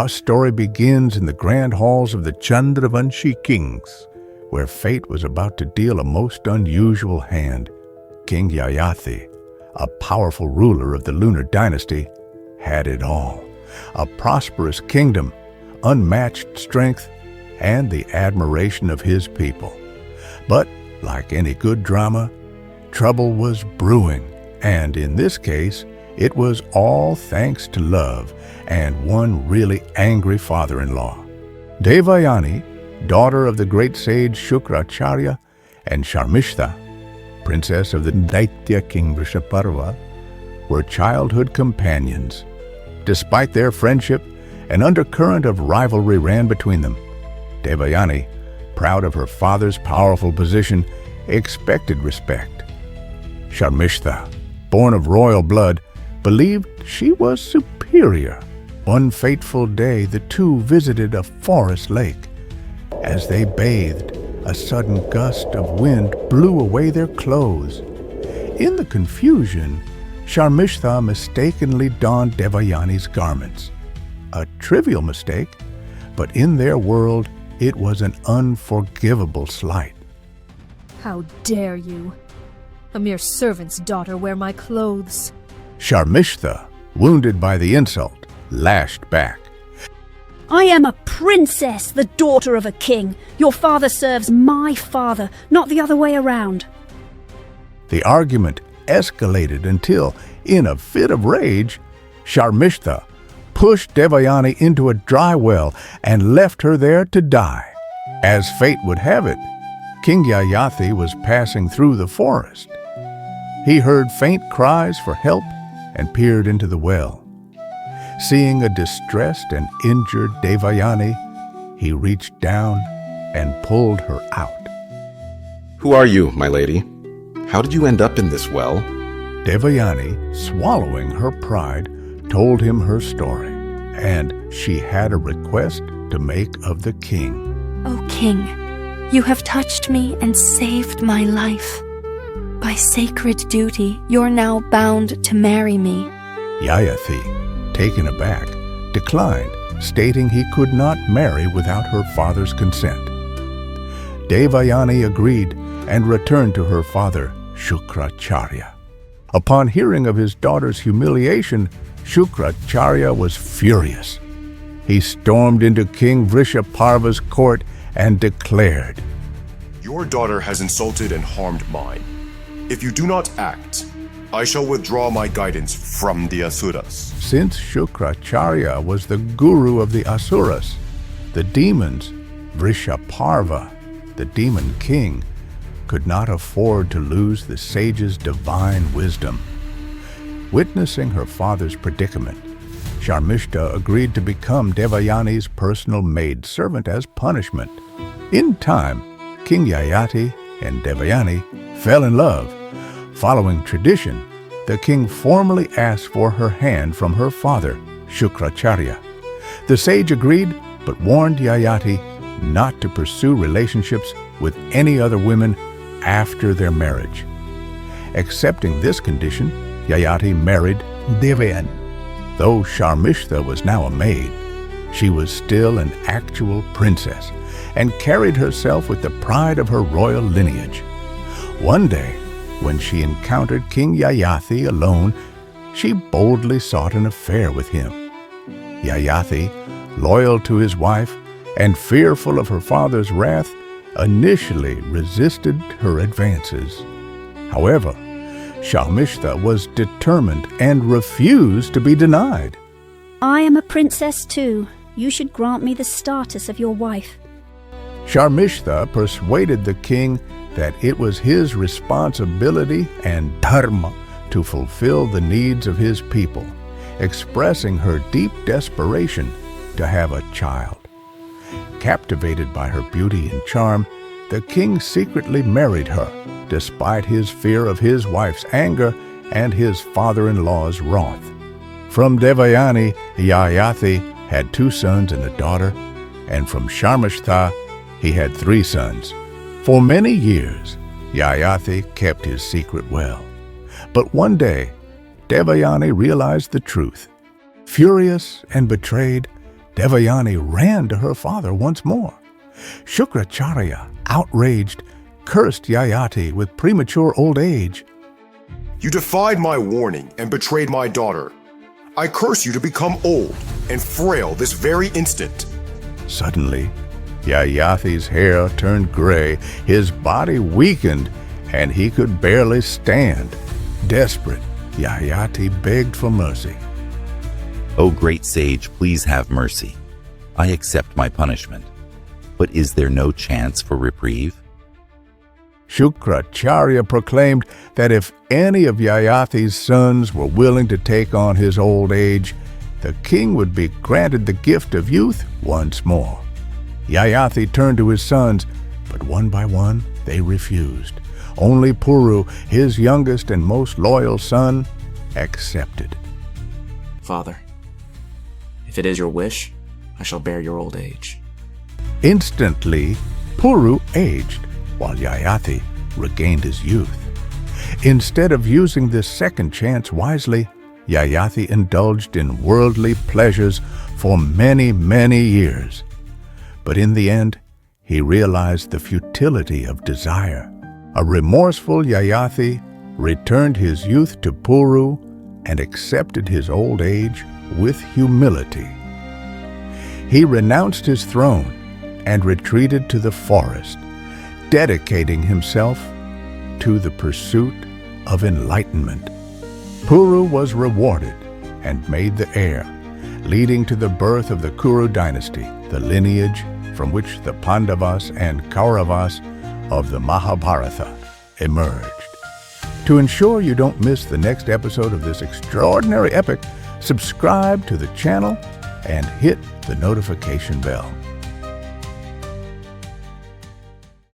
Our story begins in the grand halls of the Chandravanshi kings, where fate was about to deal a most unusual hand. King Yayathi, a powerful ruler of the Lunar Dynasty, had it all: a prosperous kingdom, unmatched strength, and the admiration of his people. But, like any good drama, trouble was brewing, and in this case, it was all thanks to love and one really angry father-in-law. Devayani, daughter of the great sage Shukracharya, and Sharmishta, princess of the Dynasty King Vrishaparva, were childhood companions. Despite their friendship, an undercurrent of rivalry ran between them. Devayani, proud of her father's powerful position, expected respect. Sharmishta, born of royal blood, believed she was superior. One fateful day, the two visited a forest lake. As they bathed, a sudden gust of wind blew away their clothes. In the confusion, Sharmishta mistakenly donned Devayani's garments. A trivial mistake, but in their world, it was an unforgivable slight. How dare you! A mere servant's daughter wear my clothes. Sharmishta, wounded by the insult, lashed back. I am a princess, the daughter of a king. Your father serves my father, not the other way around. The argument escalated until, in a fit of rage, Sharmishta pushed Devayani into a dry well and left her there to die. As fate would have it, King Yayati was passing through the forest. He heard faint cries for help and peered into the well. Seeing a distressed and injured Devayani, he reached down and pulled her out. Who are you, my lady? How did you end up in this well? Devayani, swallowing her pride, told him her story, and she had a request to make of the king. O king, you have touched me and saved my life. By sacred duty, you're now bound to marry me. Yayathi, taken aback, declined, stating he could not marry without her father's consent. Devayani agreed and returned to her father, Shukracharya. Upon hearing of his daughter's humiliation, Shukracharya was furious. He stormed into King Vrishaparva's court and declared, "Your daughter has insulted and harmed mine. If you do not act, I shall withdraw my guidance from the Asuras." Since Shukracharya was the guru of the Asuras, the demons, Vrishaparva, the Demon King, could not afford to lose the sage's divine wisdom. Witnessing her father's predicament, Sharmishta agreed to become Devayani's personal maidservant as punishment. In time, King Yayati and Devayani fell in love. Following tradition, the king formally asked for her hand from her father, Shukracharya. The sage agreed, but warned Yayati not to pursue relationships with any other women after their marriage. Accepting this condition, Yayati married Devayani. Though Sharmishta was now a maid, she was still an actual princess and carried herself with the pride of her royal lineage. One day, when she encountered King Yayathi alone, she boldly sought an affair with him. Yayathi, loyal to his wife and fearful of her father's wrath, initially resisted her advances. However, Sharmishta was determined and refused to be denied. I am a princess too. You should grant me the status of your wife. Sharmishta persuaded the king that it was his responsibility and dharma to fulfill the needs of his people, expressing her deep desperation to have a child. Captivated by her beauty and charm, the king secretly married her, despite his fear of his wife's anger and his father-in-law's wrath. From Devayani, Yayathi had 2 sons and a daughter, and from Sharmishta, he had 3 sons. For many years, Yayathi kept his secret well. But one day, Devayani realized the truth. Furious and betrayed, Devayani ran to her father once more. Shukracharya, outraged, cursed Yayati with premature old age. You defied my warning and betrayed my daughter. I curse you to become old and frail this very instant. Suddenly, Yayathi's hair turned gray, his body weakened, and he could barely stand. Desperate, Yayati begged for mercy. O great sage, please have mercy. I accept my punishment. But is there no chance for reprieve? Shukracharya proclaimed that if any of Yayathi's sons were willing to take on his old age, the king would be granted the gift of youth once more. Yayathi turned to his sons, but one by one they refused. Only Puru, his youngest and most loyal son, accepted. Father, if it is your wish, I shall bear your old age. Instantly, Puru aged, while Yayathi regained his youth. Instead of using this second chance wisely, Yayathi indulged in worldly pleasures for many, many years. But in the end, he realized the futility of desire. A remorseful Yayathi returned his youth to Puru and accepted his old age with humility. He renounced his throne and retreated to the forest, dedicating himself to the pursuit of enlightenment. Puru was rewarded and made the heir, leading to the birth of the Kuru dynasty, the lineage from which the Pandavas and Kauravas of the Mahabharata emerged. To ensure you don't miss the next episode of this extraordinary epic, subscribe to the channel and hit the notification bell.